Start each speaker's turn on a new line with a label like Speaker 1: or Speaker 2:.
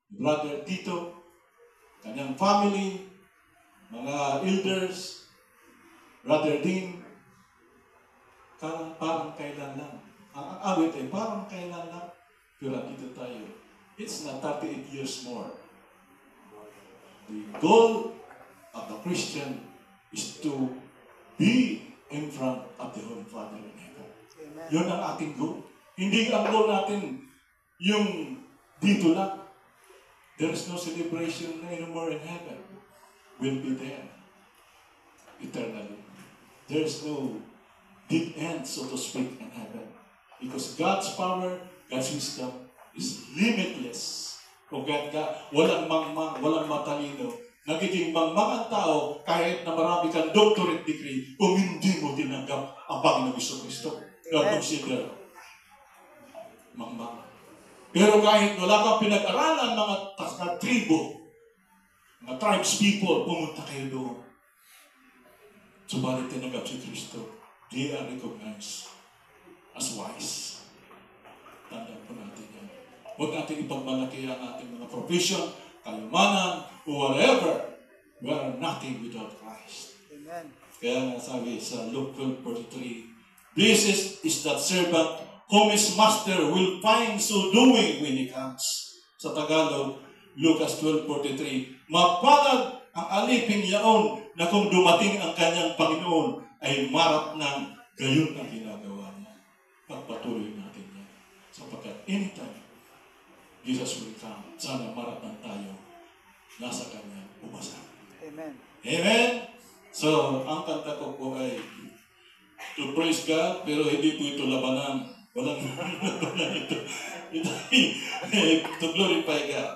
Speaker 1: Brother Tito, kanyang family, mga elders, Brother Dean, parang kailan lang. Ang awit ay parang kailan lang. Pero dito tayo, it's not 38 years more. The goal of the Christian is to be in front of the Holy Father in heaven. Amen. Yun ang ating goal. Hindi ang goal natin yung dito lang. There is no celebration anymore in heaven. We'll be there eternally. There is no big end, so to speak, in heaven. Because God's power, God's wisdom is limitless. Kung walang mangmang, walang matalino, nagiging mangmang ang tao kahit na marami kang doctorate degree kung hindi mo tinanggap ang Panginoong Jesucristo. Don't consider mangmang. Pero kahit wala kang pinag-aralan mga tribo, mga tribes people, pumunta kayo doon. Subalit tinanggap si Kristo. They are recognized as wise. Tandaan po natin yan. Huwag natin ipagmalaki ang ating mga profession, kayamanan, or whatever. We are nothing without Christ. Amen. Kaya nga sabi sa Luke 12:43, "Blessed is that servant whom his master will find so doing when he comes." Sa Tagalog, Lucas 12:43, "Mapalad ang alipin yaon na kung dumating ang kanyang Panginoon ay marap ng gayon ang ginagawa niya." Pagpatuloy natin yan. Sapagkat anytime Jesus will come, sana marap ng tayo nasa kanya umasa. Amen. Amen? So, ang kanta ko po ay to praise God, pero hindi po ito labanan. Walang labanan ito. To glorify God.